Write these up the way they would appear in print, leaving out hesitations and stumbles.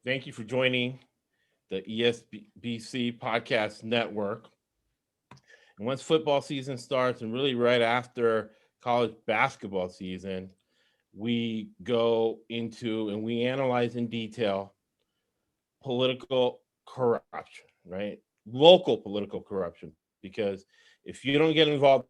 Thank you for joining the ESBC podcast network. And once football season starts, and really right after college basketball season, we go into and we analyze in detail political corruption, right? Local political corruption. Because if you don't get involved,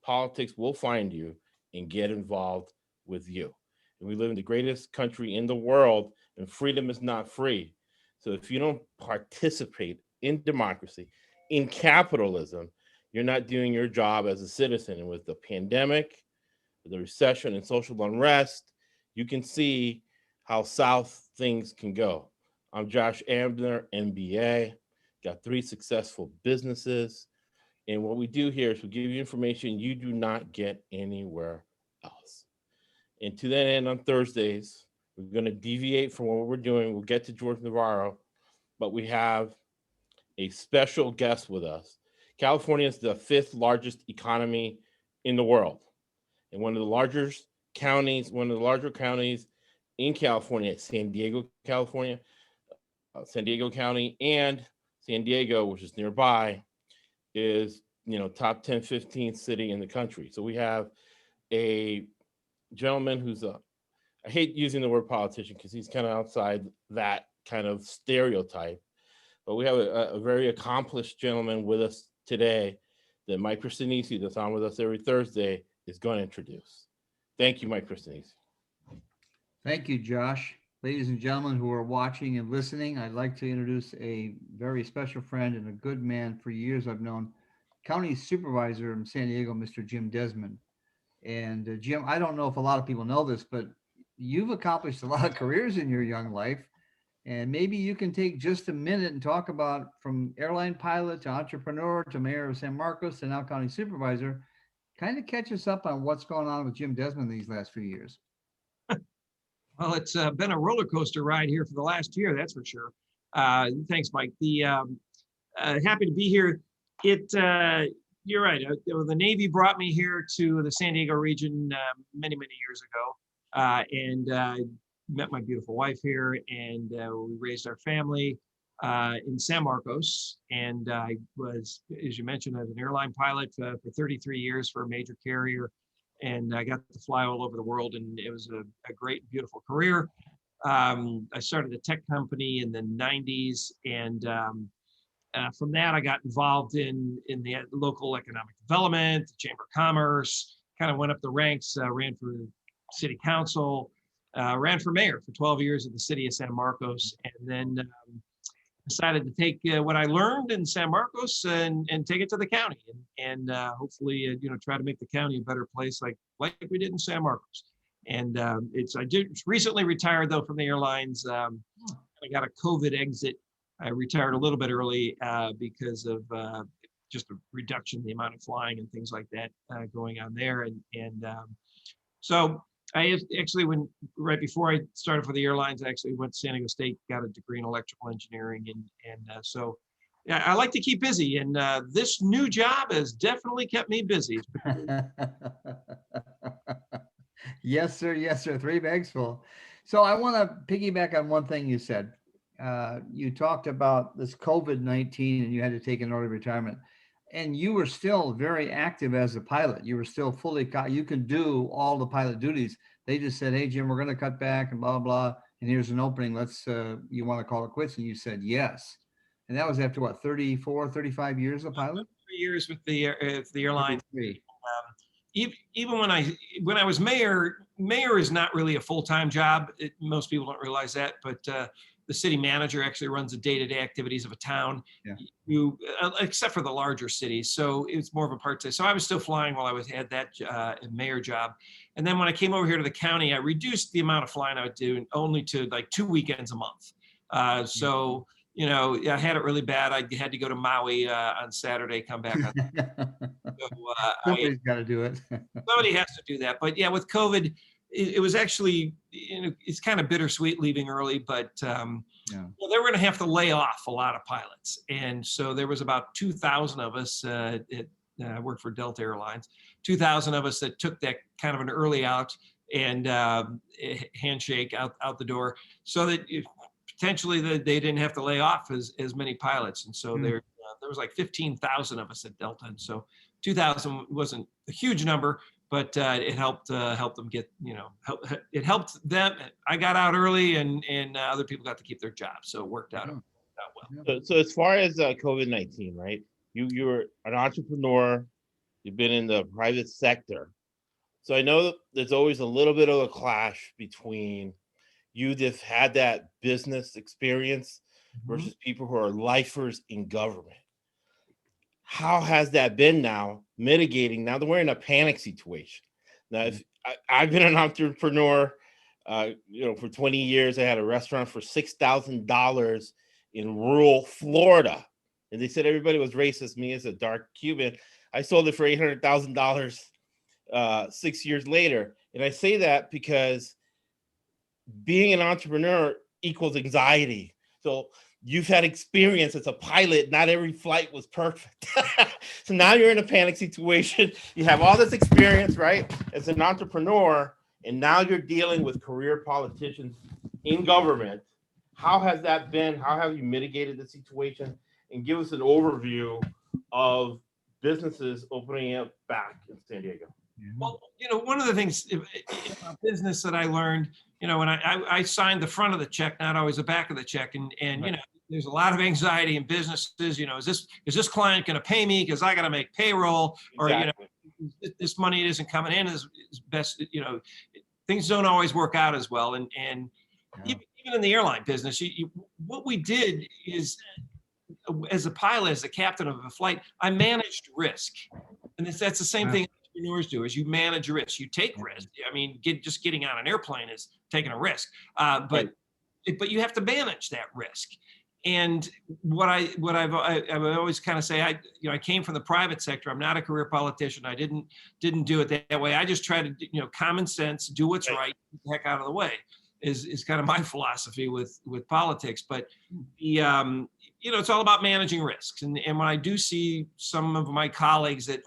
politics will find you and get involved with you. And we live in the greatest country in the world, and freedom is not free. So if you don't participate in democracy, in capitalism, you're not doing your job as a citizen. And with the pandemic, the recession, and social unrest, you can see how south things can go. I'm Josh Abner, MBA, got 3 successful businesses. And what we do here is we give you information you do not get anywhere else. And to that end, on Thursdays, we're going to deviate from what we're doing. We'll get to George Navarro, but we have a special guest with us. California is the 5th largest economy in the world. And one of the larger counties in California, San Diego, California, San Diego County, and San Diego, which is nearby, is top 10, 15th city in the country. So we have a gentleman who's I hate using the word politician because he's kind of outside that kind of stereotype, but we have a very accomplished gentleman with us today that Mike Christinisi, that's on with us every Thursday, is going to introduce. Thank you, Mike Christinisi. Thank you, Josh. Ladies and gentlemen who are watching and listening, I'd like to introduce a very special friend and a good man for years I've known, County Supervisor in San Diego, Mr. Jim Desmond. And Jim, I don't know if a lot of people know this, but you've accomplished a lot of careers in your young life. And maybe you can take just a minute and talk about from airline pilot to entrepreneur to mayor of San Marcos to now county supervisor, kind of catch us up on what's going on with Jim Desmond these last few years. Well, it's been a roller coaster ride here for the last year, that's for sure. Thanks, Mike. Happy to be here. You're right. The Navy brought me here to the San Diego region many years ago, and met my beautiful wife here, and we raised our family in San Marcos. And I was, as you mentioned, as an airline pilot for 33 years for a major carrier. And I got to fly all over the world, and it was a great, beautiful career. I started a tech company in the 90s, and from that, I got involved in the local economic development, the Chamber of Commerce, kind of went up the ranks, ran for city council, ran for mayor for 12 years at the city of San Marcos, and then decided to take what I learned in San Marcos and take it to the county, and hopefully try to make the county a better place like we did in San Marcos. And I did recently retired though from the airlines. I got a COVID exit. I retired a little bit early because of just a reduction in the amount of flying and things like that going on there. And so I actually, right before I started for the airlines, I actually went to San Diego State, got a degree in electrical engineering, and so yeah, I like to keep busy, and this new job has definitely kept me busy. Yes, sir. Yes, sir. 3 bags full. So I want to piggyback on one thing you said. You talked about this COVID-19 and you had to take an early retirement. And you were still very active as a pilot. You were still you could do all the pilot duties. They just said, hey, Jim, we're going to cut back and blah, blah. And here's an opening. You want to call it quits? And you said yes. And that was after what, 34, 35 years of pilot? 3 years with the airline. Even when I was mayor is not really a full-time job. Most people don't realize that, but the city manager actually runs the day-to-day activities of a town, except for the larger cities. So it's more of a part-time. So I was still flying while I had that mayor job. And then when I came over here to the county, I reduced the amount of flying I would do only to like 2 weekends a month. So I had it really bad. I had to go to Maui on Saturday, come back on. So, Somebody's got to do it. Somebody has to do that. But yeah, with COVID, it was actually, it's kind of bittersweet leaving early, but they were going to have to lay off a lot of pilots. And so there was about 2,000 of us, I worked for Delta Airlines, 2,000 of us that took that kind of an early out and handshake out the door, so that potentially they didn't have to lay off as many pilots. And so Hmm. there was like 15,000 of us at Delta. And so 2,000 wasn't a huge number, but it helped them get, it helped them. I got out early and other people got to keep their jobs. So it worked out, Yeah. well. So as far as COVID-19, right? You're an entrepreneur. You've been in the private sector. So I know that there's always a little bit of a clash between you that had that business experience versus people who are lifers in government. How has that been now mitigating now that we're in a panic situation? Now, if I've been an entrepreneur, for 20 years, I had a restaurant for $6,000 in rural Florida. And they said everybody was racist. Me as a dark Cuban, I sold it for $800,000 6 years later. And I say that because being an entrepreneur equals anxiety. So you've had experience as a pilot. Not every flight was perfect. So now you're in a panic situation. You have all this experience, right, as an entrepreneur, and now you're dealing with career politicians in government. How has that been? How have you mitigated the situation? And give us an overview of businesses opening up back in San Diego. Well, one of the things in our business that I learned, when I signed the front of the check, not always the back of the check, and Right. there's a lot of anxiety in businesses. Is this client going to pay me because I got to make payroll, or Exactly. this money isn't coming in as best. Things don't always work out as well, and Yeah. even in the airline business, what we did is, as a pilot, as a captain of a flight, I managed risk, and that's the same Yeah. thing entrepreneurs do. Is you manage risk, you take risk. I mean, just getting on an airplane is taking a risk, but you have to manage that risk. And I would always kind of say, I came from the private sector. I'm not a career politician. I didn't do it that way. I just try to, common sense, do what's right, get the heck out of the way, is kind of my philosophy with politics. But it's all about managing risks. And when I do see some of my colleagues that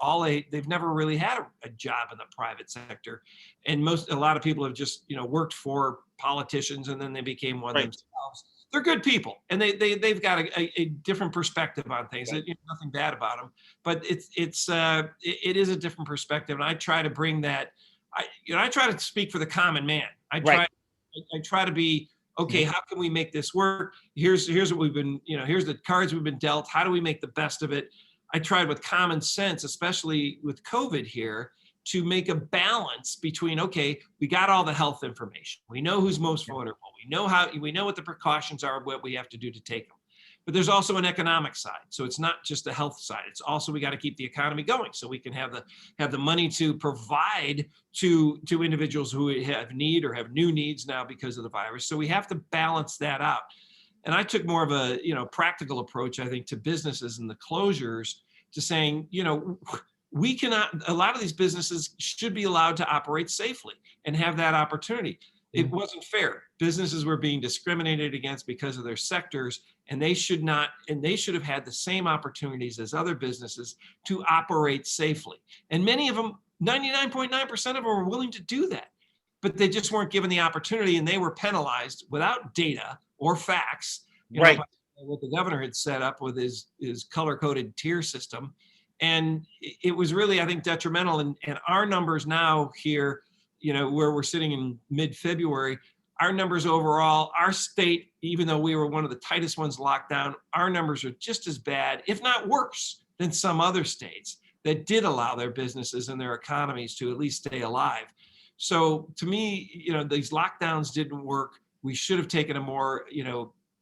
they've never really had a job in the private sector, and a lot of people have just worked for politicians and then they became one themselves. They're good people, and they've got a different perspective on things. Right. Nothing bad about them, but it is a different perspective, and I try to bring that. I try to speak for the common man. I try to be, okay, how can we make this work? Here's what we've been, here's the cards we've been dealt. How do we make the best of it? I tried with common sense, especially with COVID here, to make a balance between, okay, we got all the health information. We know who's most vulnerable. We know what the precautions are, what we have to do to take them. But there's also an economic side. So it's not just the health side. It's also, we got to keep the economy going so we can have the money to provide to individuals who have need or have new needs now because of the virus. So we have to balance that out. And I took more of a practical approach, I think, to businesses and the closures, to saying, we cannot, a lot of these businesses should be allowed to operate safely and have that opportunity. It wasn't fair. Businesses were being discriminated against because of their sectors, and they should have had the same opportunities as other businesses to operate safely. And many of them, 99.9% of them, were willing to do that, but they just weren't given the opportunity, and they were penalized without data or facts, by what the governor had set up with his color-coded tier system. And it was really, I think, detrimental. And our numbers now here, where we're sitting in mid-February, our numbers overall, our state, even though we were one of the tightest ones locked down, our numbers are just as bad, if not worse, than some other states that did allow their businesses and their economies to at least stay alive. So to me, these lockdowns didn't work. We should have taken a more,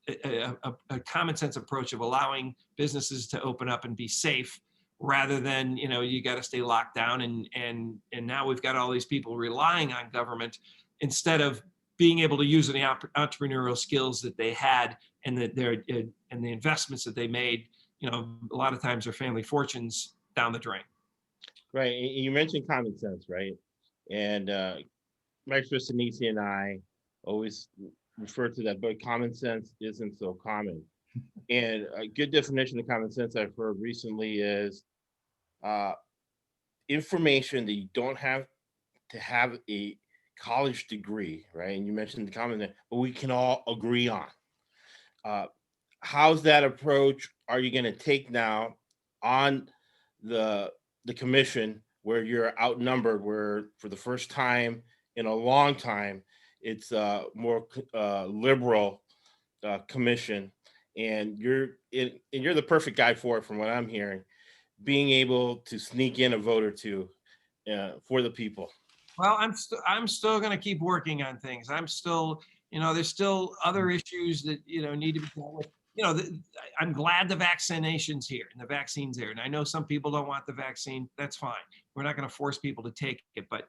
a common sense approach of allowing businesses to open up and be safe, rather than, you got to stay locked down. And now we've got all these people relying on government instead of being able to use the entrepreneurial skills that they had and the investments that they made. A lot of times their family fortunes down the drain. Right. And you mentioned common sense, right? And Maestro Sinisi and I always refer to that, but common sense isn't so common. And a good definition of common sense I've heard recently is information that you don't have to have a college degree, right? And you mentioned the common sense, but we can all agree on. How's that approach are you going to take now on the commission, where you're outnumbered, where for the first time in a long time it's a more liberal commission, and you're the perfect guy for it, from what I'm hearing, being able to sneak in a vote or two for the people? Well, I'm still going to keep working on things. I'm still, there's still other issues that, need to be dealt with. I'm glad the vaccination's here and the vaccine's here. And I know some people don't want the vaccine. That's fine. We're not going to force people to take it. But,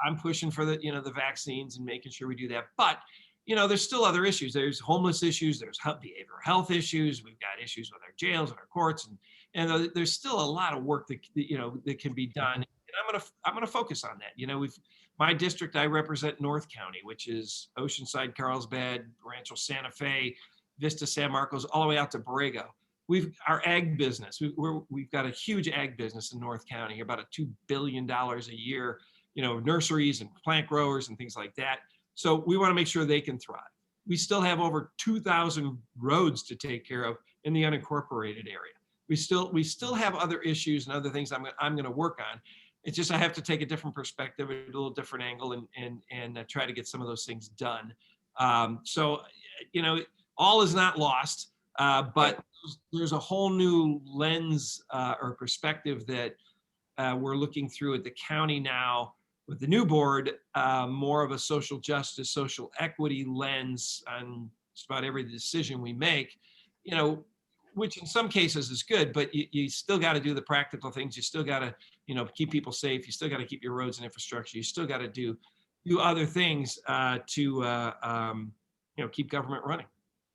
I'm pushing for the vaccines and making sure we do that. But, there's still other issues. There's homeless issues. There's behavioral health issues. We've got issues with our jails and our courts. And there's still a lot of work that can be done. And I'm gonna focus on that. My district, I represent North County, which is Oceanside, Carlsbad, Rancho Santa Fe, Vista, San Marcos, all the way out to Borrego. Our ag business. We've got a huge ag business in North County, about $2 billion a year. Nurseries and plant growers and things like that. So we want to make sure they can thrive. We still have over 2,000 roads to take care of in the unincorporated area. We still have other issues and other things I'm going to work on. It's just I have to take a different perspective, a little different angle, and try to get some of those things done. So, all is not lost, but there's a whole new lens or perspective that we're looking through at the county now with the new board, more of a social justice, social equity lens on just about every decision we make, which in some cases is good, but you still got to do the practical things. You still got to, keep people safe. You still got to keep your roads and infrastructure. You still got to do other things to keep government running.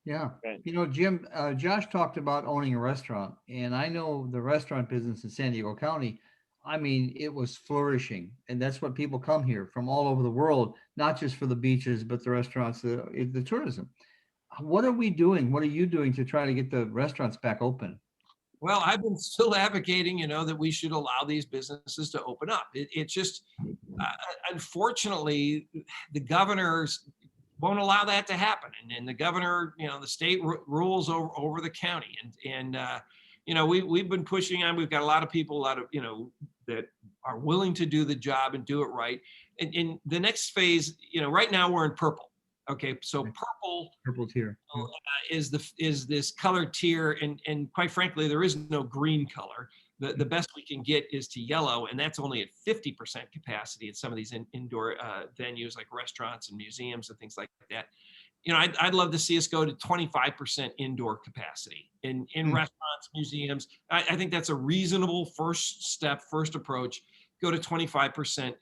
Yeah. Right. Jim, Josh talked about owning a restaurant, and I know the restaurant business in San Diego County. I mean, it was flourishing, and that's what people come here from all over the world, not just for the beaches, but the restaurants, the tourism. What are we doing? What are you doing to try to get the restaurants back open? Well, I've been still advocating, that we should allow these businesses to open up. It's just, unfortunately, the governors won't allow that to happen. And the governor, the state rules over the county. And we've been pushing on. We've got a lot of people, that are willing to do the job and do it right. And in the next phase, right now we're in purple. Okay, so purple tier is this color tier, and quite frankly, there is no green color. The best we can get is to yellow, and that's only at 50% capacity at some of these indoor venues like restaurants and museums and things like that. I'd love to see us go to 25% indoor capacity in restaurants, museums. I think that's a reasonable first step, first approach. Go to 25%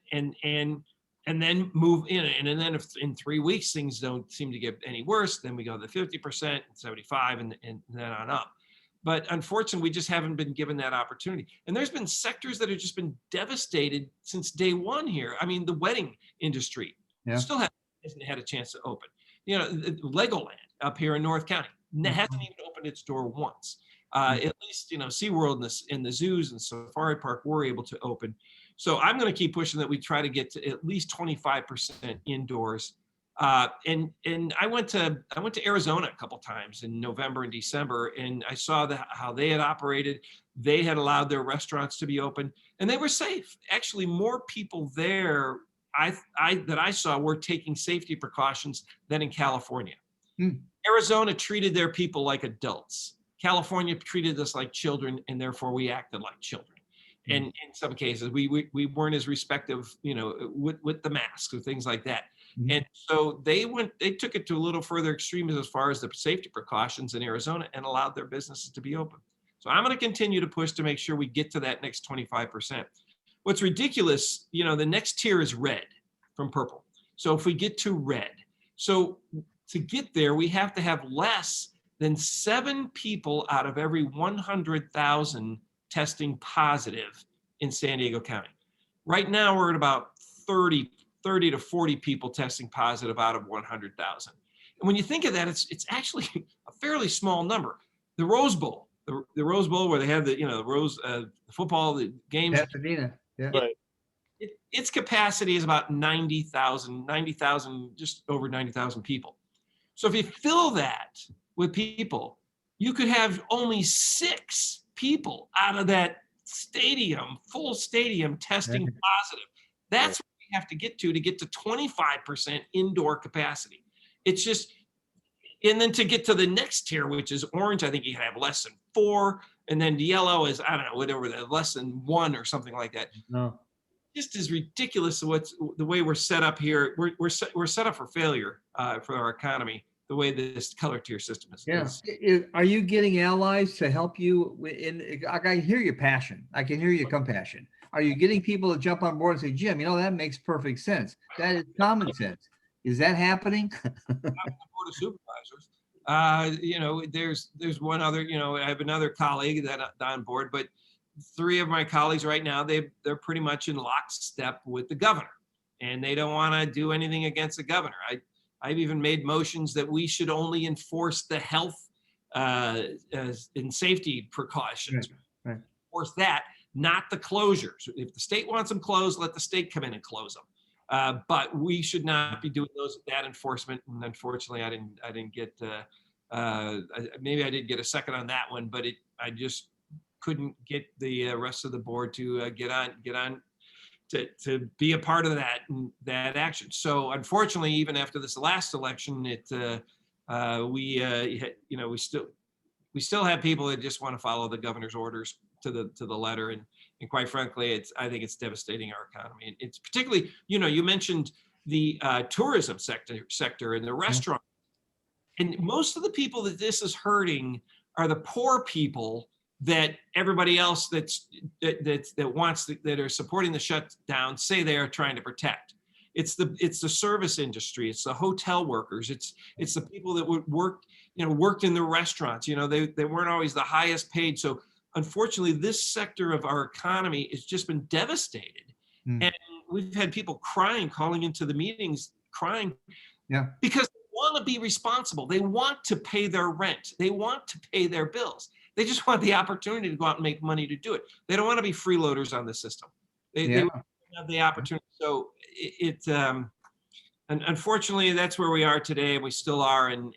and then move in. And then if in 3 weeks things don't seem to get any worse, then we go to the 50%, 75, and then on up. But unfortunately, we just haven't been given that opportunity. And there's been sectors that have just been devastated since day one here. I mean, the wedding industry still hasn't had a chance to open. Legoland up here in North County hasn't even opened its door once. At least, SeaWorld and the zoos and Safari Park were able to open. So I'm going to keep pushing that we try to get to at least 25% indoors. And I went to Arizona a couple times in November and December, and I saw how they had operated. They had allowed their restaurants to be open, and they were safe. Actually, more people there that I saw were taking safety precautions than in California. Arizona treated their people like adults. California treated us like children, and therefore we acted like children. And in some cases, we weren't as respective, with the masks or things like that. And so they took it to a little further extremes as far as the safety precautions in Arizona and allowed their businesses to be open. So I'm going to continue to push to make sure we get to that next 25%. What's ridiculous, the next tier is red from purple. So if we get to red, so to get there, we have to have less than 7 people out of every 100,000 testing positive in San Diego County. Right now, we're at about 30 to 40 people testing positive out of 100,000. And when you think of that, it's actually a fairly small number. The Rose Bowl, the Rose Bowl where they have the the football, the games. Pasadena, yeah. Right. Its capacity is about 90,000, just over 90,000 people. So if you fill that with people, you could have only 6 people out of that stadium, full stadium, testing positive. That's what we have to get to get to 25% indoor capacity. It's just, and then to get to the next tier, which is orange, I think you can have less than 4. And then the yellow is, I don't know, whatever, less than 1 or something like that. No. Just as ridiculous what's the way we're set up here. We're set up for failure for our economy, the way this color tier system is. Yeah. Are you getting allies to help you I can hear your passion. I can hear your compassion. Are you getting people to jump on board and say, Jim, that makes perfect sense. That is common sense. Is that happening? Board of Supervisors. There's one other, I have another colleague that's on board, but 3 of my colleagues right now, they're pretty much in lockstep with the governor, and they don't want to do anything against the governor. I've even made motions that we should only enforce the health and safety precautions. Right. Enforce that, not the closures. If the state wants them closed, let the state come in and close them. But we should not be doing that enforcement. And unfortunately, I didn't get. Maybe I did get a second on that one, but I just couldn't get the rest of the board to get on to be a part of that action. So unfortunately, even after this last election, we still have people that just want to follow the governor's orders to the letter, and quite frankly, I think it's devastating our economy. It's particularly, you mentioned the tourism sector and the restaurant, and most of the people that this is hurting are the poor people that everybody else that are supporting the shutdown say they are trying to protect. It's the service industry. It's the hotel workers. It's the people that would worked in the restaurants. They weren't always the highest paid. So unfortunately, this sector of our economy has just been devastated. And we've had people crying, calling into the meetings, crying, because they want to be responsible. They want to pay their rent. They want to pay their bills. They just want the opportunity to go out and make money to do it. They don't want to be freeloaders on the system. They have the opportunity. So and unfortunately, that's where we are today, and we still are. And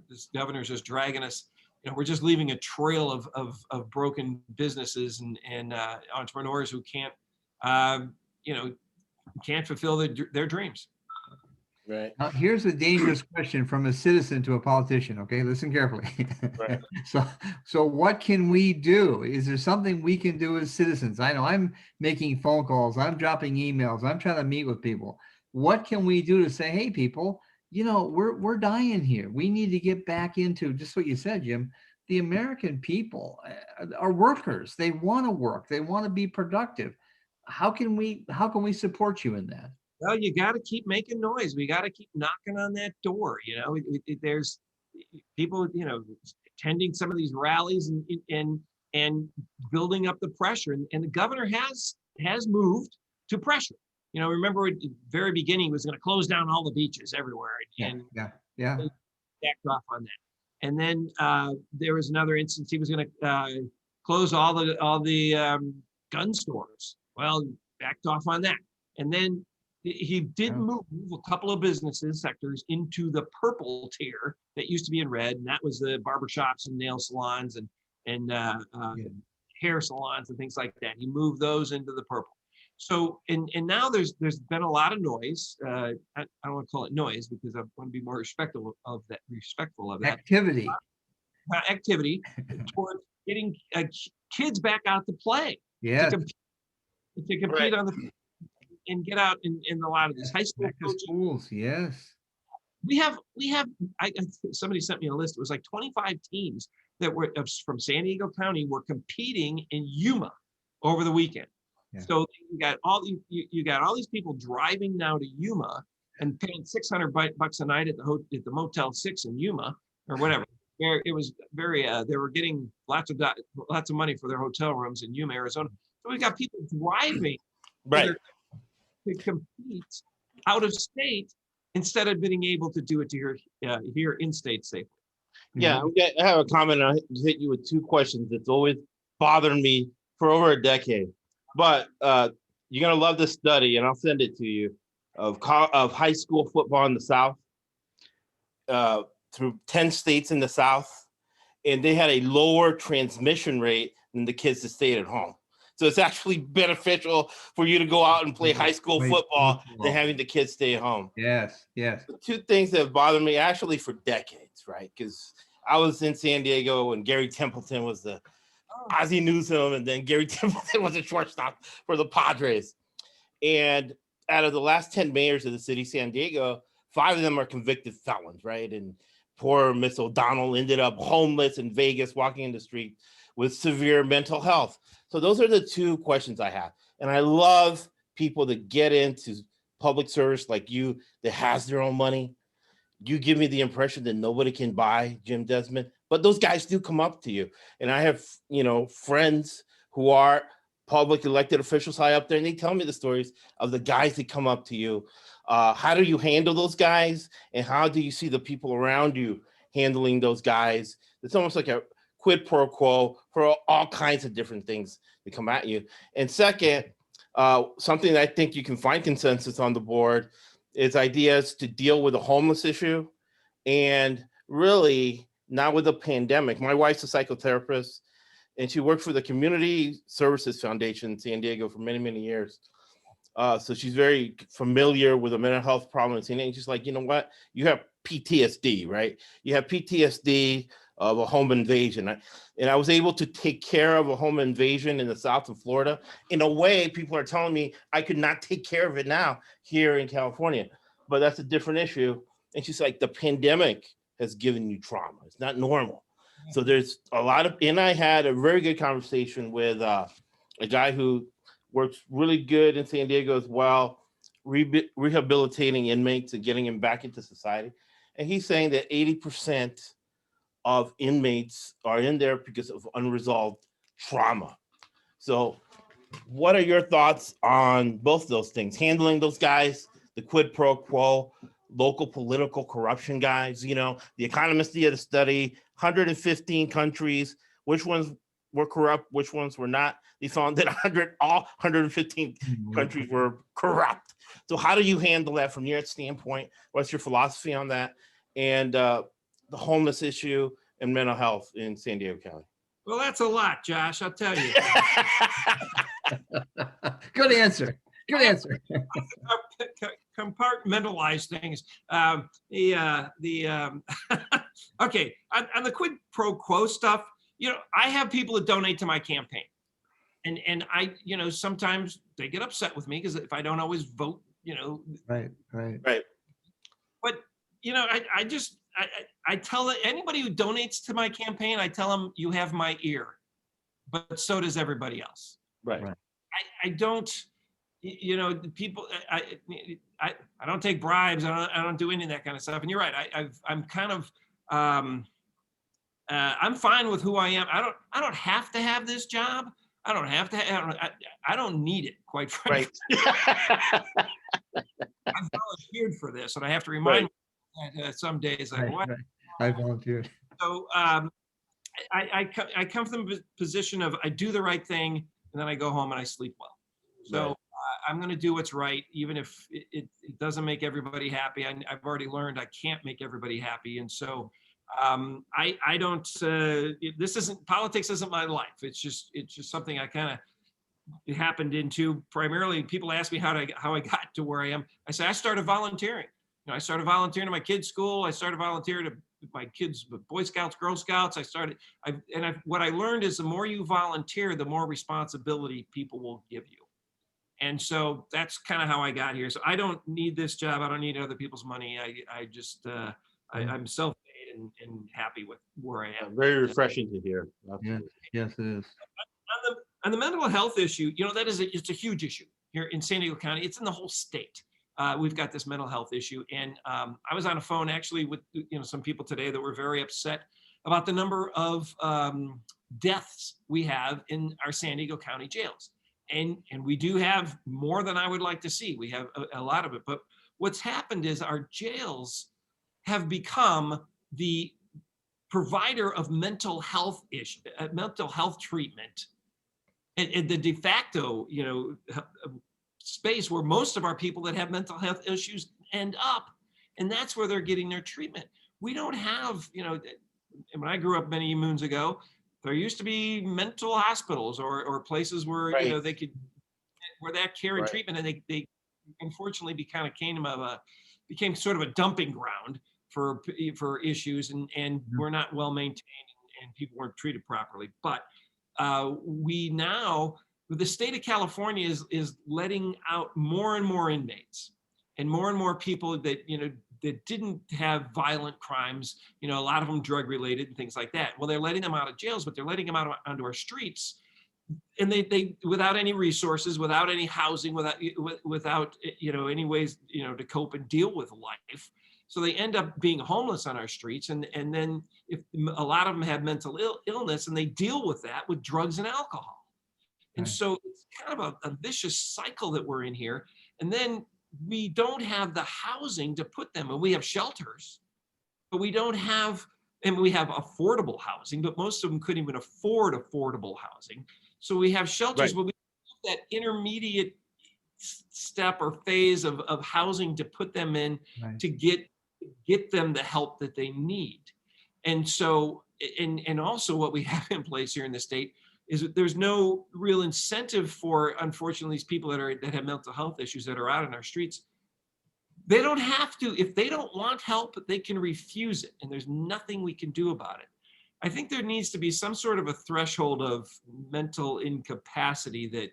this governor's just dragging us. We're just leaving a trail of broken businesses and entrepreneurs who can't fulfill their dreams. Right. Now, here's a dangerous question from a citizen to a politician. Okay, listen carefully. Right. So what can we do? Is there something we can do as citizens? I know I'm making phone calls, I'm dropping emails, I'm trying to meet with people. What can we do to say, hey, people, we're dying here. We need to get back into just what you said, Jim. The American people are workers. They want to work. They want to be productive. How can we support you in that? Well, you got to keep making noise. We got to keep knocking on that door. There's people, attending some of these rallies and building up the pressure. And the governor has moved to pressure. Remember at the very beginning, he was going to close down all the beaches everywhere. And backed off on that. And then there was another instance. He was going to close all the gun stores. Well, backed off on that. And then he did move a couple of sectors into the purple tier that used to be in red, and that was the barbershops and nail salons and hair salons and things like that. He moved those into the purple. So and now there's been a lot of noise. I don't want to call it noise because I want to be more respectful of that. Activity towards getting kids back out to play. Yeah. To compete on the and get out in a lot of these high school schools. Yes. We have somebody sent me a list. It was like 25 teams that were from San Diego County were competing in Yuma over the weekend. Yeah. So you got all these people driving now to Yuma and paying $600 a night at the Motel 6 in Yuma or whatever. It was very they were getting lots of money for their hotel rooms in Yuma, Arizona. So we got people driving to compete out of state instead of being able to do it here in state safely. Yeah, I have a comment. I hit you with 2 questions. It's always bothered me for over a decade. But you're gonna love this study, and I'll send it to you of high school football in the South. through 10 states in the South, and they had a lower transmission rate than the kids that stayed at home. So it's actually beneficial for you to go out and play high school football than having the kids stay at home. Yes, yes. The two things that have bothered me actually for decades, right? Because I was in San Diego when Gary Templeton was the Ozzie Newsome, and then Gary Templeton was a shortstop for the Padres. And out of the last 10 mayors of the city of San Diego, 5 of them are convicted felons, right? And poor Miss O'Donnell ended up homeless in Vegas, walking in the street with severe mental health. So those are the two questions I have. And I love people that get into public service like you that has their own money. You give me the impression that nobody can buy Jim Desmond, but those guys do come up to you. And I have, friends who are public elected officials high up there, and they tell me the stories of the guys that come up to you. How do you handle those guys? And how do you see the people around you handling those guys? It's almost like a quid pro quo for all kinds of different things that come at you. And second, something that I think you can find consensus on the board is ideas to deal with the homeless issue. And really, now with the pandemic, my wife's a psychotherapist, and she worked for the Community Services Foundation in San Diego for many, many years. So she's very familiar with the mental health problems. And she's like, you know what? You have PTSD, right? You have PTSD of a home invasion. And I was able to take care of a home invasion in the South of Florida. In a way, people are telling me I could not take care of it now here in California, but that's a different issue. And she's like, the pandemic has given you trauma. It's not normal. So there's a lot of, and I had a very good conversation with a guy who works really good in San Diego as well, rehabilitating inmates and getting them back into society. And he's saying that 80% of inmates are in there because of unresolved trauma. So what are your thoughts on both those things? Handling those guys, the quid pro quo, local political corruption guys, the Economist did a study, 115 countries, which ones were corrupt, which ones were not. They found that all 115 countries were corrupt. So how do you handle that from your standpoint? What's your philosophy on that? And the homeless issue and mental health in San Diego County? Well, that's a lot, Josh, I'll tell you. Good answer. Good answer. Compartmentalize things. Okay, on the quid pro quo stuff, I have people that donate to my campaign. And I, sometimes they get upset with me because if I don't always vote, Right. But, I tell anybody who donates to my campaign, I tell them you have my ear, but so does everybody else. Right. I don't, people, I don't take bribes. I don't do any of that kind of stuff. And you're right. I'm kind of, I'm fine with who I am. I don't have to have this job. I don't have to. I don't need it, quite frankly. Right. I volunteered for this, and I have to remind you that some days I volunteered. So I come from the position of I do the right thing, and then I go home and I sleep well. So I'm going to do what's right, even if it doesn't make everybody happy. I've already learned I can't make everybody happy, and so I don't. Politics isn't my life. It's just something I kind of happened into. Primarily, people ask me how I got to where I am. I say I started volunteering. I started volunteering to my kids' school. I started volunteering to my kids' Boy Scouts, Girl Scouts. What I learned is the more you volunteer, the more responsibility people will give you. And so that's kind of how I got here. So I don't need this job. I don't need other people's money. I'm self-made and happy with where I am. Very refreshing to hear. Yes, it is. On the mental health issue, it's a huge issue here in San Diego County. It's in the whole state. We've got this mental health issue. And I was on a phone actually with some people today that were very upset about the number of deaths we have in our San Diego County jails. And we do have more than I would like to see. We have a lot of it. But what's happened is our jails have become the provider of mental health treatment, and the de facto, space where most of our people that have mental health issues end up, and that's where they're getting their treatment. we don't have, and when I grew up many moons ago, there used to be mental hospitals or places where, Right. they could, where that care and Right. treatment, and they unfortunately became sort of a dumping ground for issues, and were not well maintained, and people weren't treated properly. But we now, the state of California is letting out more and more inmates and more people that, that didn't have violent crimes, a lot of them drug related and things like that. Well, they're letting them out of jails, but they're letting them out onto our streets, and they without any resources, without any housing, without any ways to cope and deal with life. So they end up being homeless on our streets, and then if a lot of them have mental illness, and they deal with that with drugs and alcohol. And so it's kind of a vicious cycle that we're in here. And then we don't have the housing to put them, and we have shelters, but we don't have, and we have affordable housing, but most of them couldn't even afford affordable housing. So we have shelters, Right. but we have that intermediate step or phase of housing to put them in, to get them the help that they need. And so, and also what we have in place here in the state is that there's no real incentive for, unfortunately, these people that have mental health issues that are out in our streets. They don't have to, if they don't want help, they can refuse it, and there's nothing we can do about it. I think there needs to be some sort of a threshold of mental incapacity that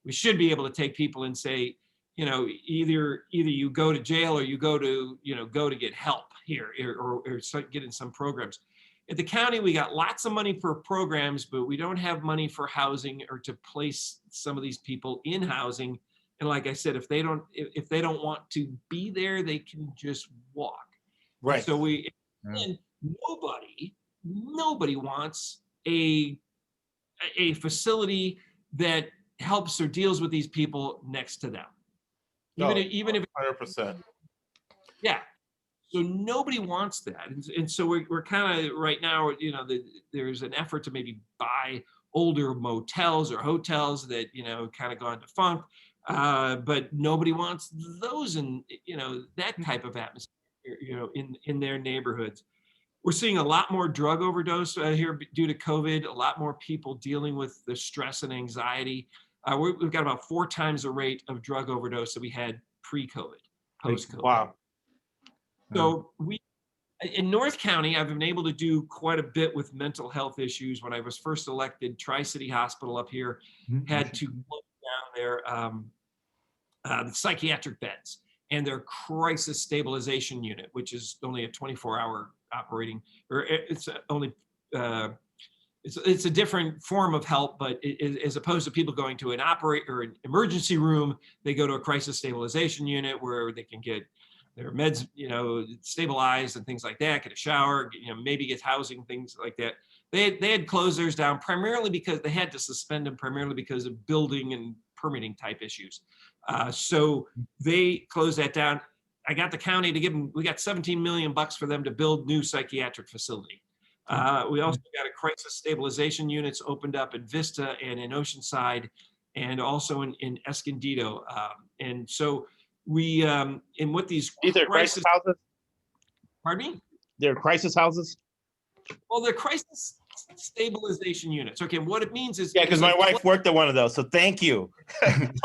we should be able to take people and say, either you go to jail or you go to get help here, or start getting some programs. At the county, we got lots of money for programs, but we don't have money for housing or to place some of these people in housing. And like I said, if they don't want to be there, they can just walk. Right. So and nobody wants a facility that helps or deals with these people next to them. Even if 100%. Yeah. So nobody wants that. And so we're kind of right now, there's an effort to maybe buy older motels or hotels that, kind of gone defunct. But nobody wants those in, that type of atmosphere, in their neighborhoods. We're seeing a lot more drug overdose here due to COVID, a lot more people dealing with the stress and anxiety. We've got about 4 times the rate of drug overdose that we had pre-COVID, post-COVID. Wow. So in North County, I've been able to do quite a bit with mental health issues. When I was first elected, Tri-City Hospital up here had to close down their the psychiatric beds and their crisis stabilization unit, which is only a 24-hour operating, or it's only it's a different form of help, but as opposed to people going to an an emergency room, they go to a crisis stabilization unit where they can get their meds, stabilized and things like that, get a shower, maybe get housing, things like that. They had closed theirs down primarily because they had to suspend them primarily because of building and permitting type issues. So they closed that down. I got the county to give them, we got $17 million for them to build new psychiatric facility. We also got a crisis stabilization units opened up in Vista and in Oceanside, and also in Escondido. And so we, in what these are crisis houses? Pardon me? They're crisis houses? Well, they're crisis stabilization units. Okay, what it means is— Yeah, because my wife worked at one of those, so thank you.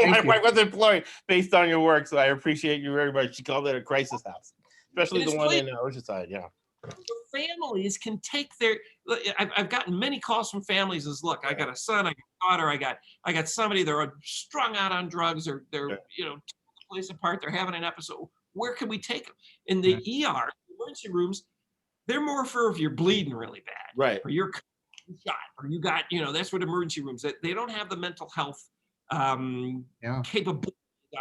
My wife was employed based on your work, so I appreciate you very much. She called it a crisis house, especially the one in Oceanside, yeah. Families can take their— I've gotten many calls from families as, look, I got a son, I got a daughter, I got somebody, they're strung out on drugs, or they're, place apart, they're having an episode. Where can we take them? In the ER, emergency rooms, they're more for if you're bleeding really bad, right? Or you're shot, or you got, that's what emergency rooms, that they don't have the mental health capability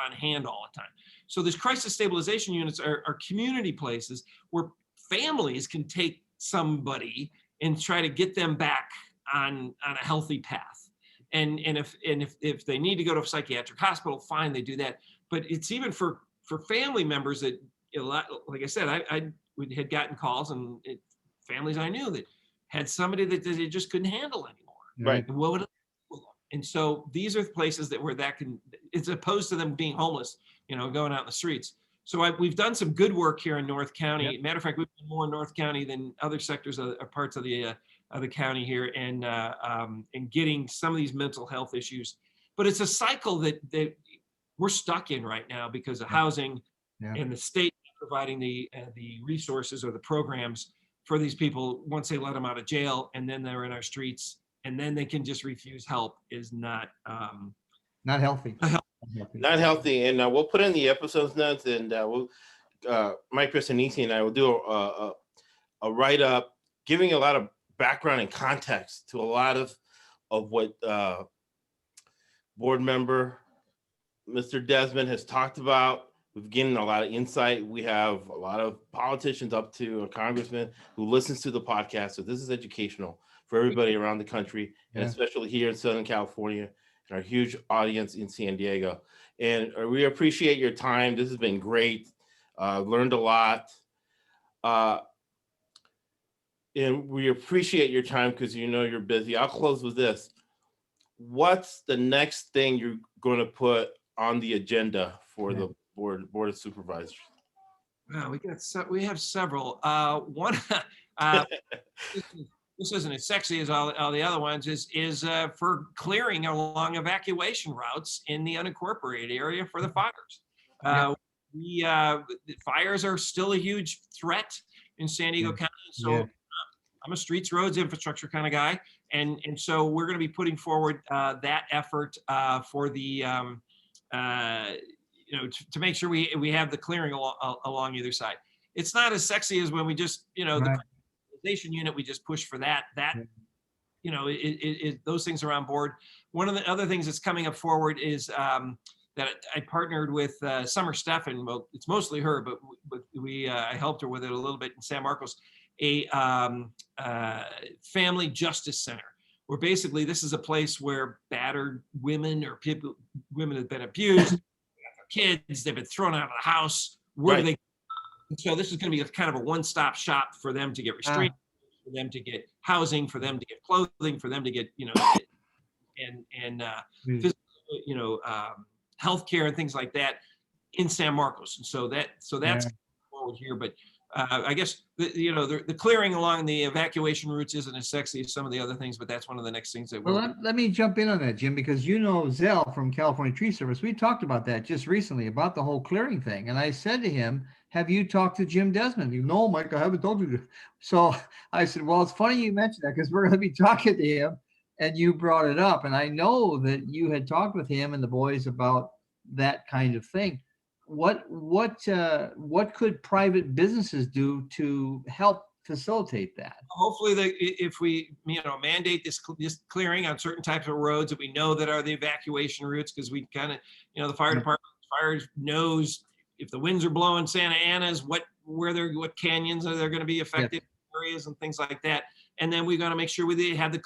on hand all the time. So these crisis stabilization units are community places where families can take somebody and try to get them back on a healthy path. And if they need to go to a psychiatric hospital, fine, they do that. But it's even for family members that, like I said, I had gotten calls and families I knew that had somebody that they just couldn't handle anymore. Right. And what would it do? And so these are places where that can, as opposed to them being homeless, going out in the streets. So we've done some good work here in North County. Yep. Matter of fact, we've done more in North County than other sectors of parts of the county here, and getting some of these mental health issues. But it's a cycle that we're stuck in right now because of housing and the state providing the resources or the programs for these people once they let them out of jail, and then they're in our streets, and then they can just refuse help is not healthy. Not healthy. And we'll put in the episodes notes, and we'll Mike Christanisi and I will do a write-up giving a lot of background and context to a lot of what board member Mr. Desmond has talked about. We've gained a lot of insight. We have a lot of politicians up to a congressman who listens to the podcast. So this is educational for everybody around the country, and especially here in Southern California and our huge audience in San Diego. And we appreciate your time. This has been great. Learned a lot. And we appreciate your time because you're busy. I'll close with this. What's the next thing you're going to put on the agenda for the board of supervisors? Wow, we have several. One, this isn't as sexy as all the other ones. Is for clearing along evacuation routes in the unincorporated area for the fires. Fires are still a huge threat in San Diego County. So I'm a streets, roads, infrastructure kind of guy, and so we're going to be putting forward that effort for the to make sure we have the clearing along either side. It's not as sexy as when we just the criminalization unit, we just push for that those things are on board. One of the other things that's coming up forward is that I partnered with Summer Steffen. Well, it's mostly her, but I helped her with it a little bit in San Marcos, a family justice center, where basically this is a place where battered women or women have been abused, kids, they've been thrown out of the house. Where do they? So this is going to be a kind of a one-stop shop for them to get restraint, for them to get housing, for them to get clothing, for them to get healthcare and things like that in San Marcos. And so that's forward here. But I guess the clearing along the evacuation routes isn't as sexy as some of the other things, but that's one of the next things that let me jump in on that, Jim, because Zell from California Tree Service, we talked about that just recently about the whole clearing thing. And I said to him, have you talked to Jim Desmond? No, Mike, I haven't told you. So I said, well, it's funny you mentioned that because we're going to be talking to him and you brought it up. And I know that you had talked with him and the boys about that kind of thing. What could private businesses do to help facilitate that? Hopefully, if we mandate this clearing on certain types of roads that we know that are the evacuation routes, because we kind of the fire department knows if the winds are blowing Santa Ana's what canyons are there going to be affected areas and things like that. And then we're going to make sure we have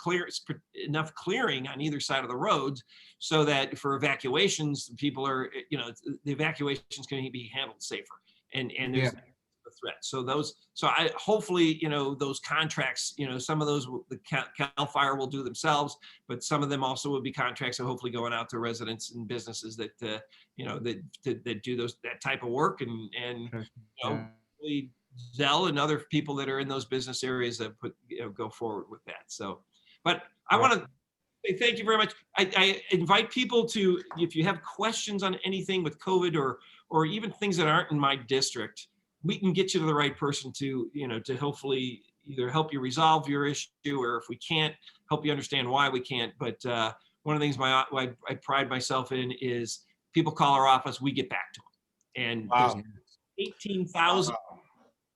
enough clearing on either side of the roads so that for evacuations, people are, the evacuations can be handled safer. And there's a threat. So hopefully, those contracts, some of those the Cal Fire will do themselves, but some of them also will be contracts that hopefully going out to residents and businesses that, that do that type of work and really Zell and other people that are in those business areas that go forward with that. So, but I want to say thank you very much. I invite people to, if you have questions on anything with COVID or even things that aren't in my district, we can get you to the right person to hopefully either help you resolve your issue, or if we can't, help you understand why we can't. But one of the things I pride myself in is people call our office, we get back to them. And there's 18,000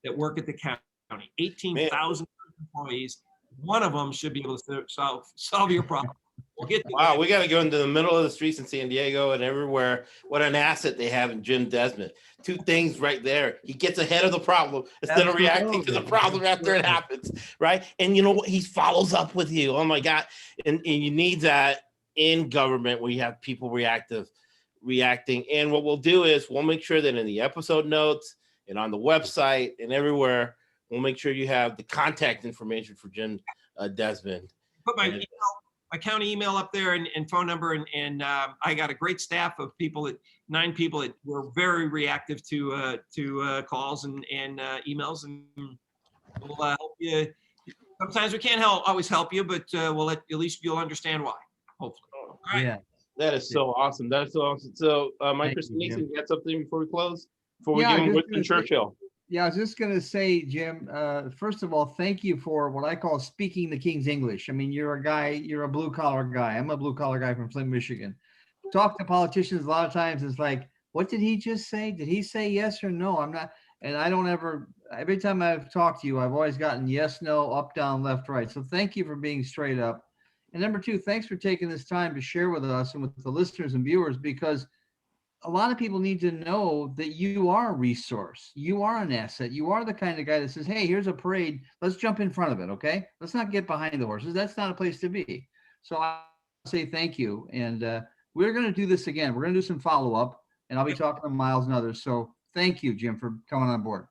that work at the county, 18,000 employees. One of them should be able to solve your problem. We'll get to that. We got to go into the middle of the streets in San Diego and everywhere. What an asset they have in Jim Desmond. Two things right there. He gets ahead of the problem instead of reacting to the problem after it happens, right? And you know what? He follows up with you. Oh my God. And you need that in government where you have people reacting. And what we'll do is we'll make sure that in the episode notes and on the website and everywhere, we'll make sure you have the contact information for Jim Desmond. Put my email my county email up there and phone number, and I got a great staff of people, 9 people that were very reactive to calls and emails, and we'll help you. Sometimes we can't always help you, but we'll at least you'll understand why, hopefully. All right. Yeah. That is so awesome. That is so awesome. So, Mike Thank you, Christensen, Jim. you got something before we close? Before we Yeah, give him just Winston gonna say- Churchill. Yeah, I was just going to say, Jim, first of all, thank you for what I call speaking the King's English. I mean, you're a blue collar guy. I'm a blue collar guy from Flint, Michigan. Talk to politicians a lot of times. It's like, what did he just say? Did he say yes or no? I'm not, and I don't ever, every time I've talked to you, I've always gotten yes, no, up, down, left, right. So thank you for being straight up. And number 2, thanks for taking this time to share with us and with the listeners and viewers, because a lot of people need to know that you are a resource. You are an asset. You are the kind of guy that says, hey, here's a parade. Let's jump in front of it. Okay. Let's not get behind the horses. That's not a place to be. So I say thank you. And we're going to do this again. We're going to do some follow-up, and I'll be talking to Miles and others. So thank you, Jim, for coming on board.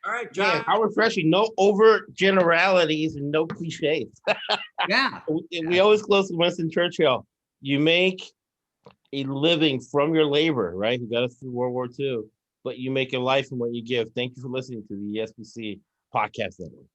All right, Man, John. how refreshing. No over generalities and no cliches. Yeah. We always close with Winston Churchill. You make a living from your labor, right? You got us through World War II, but you make a life from what you give. Thank you for listening to the ESBC Podcast Network.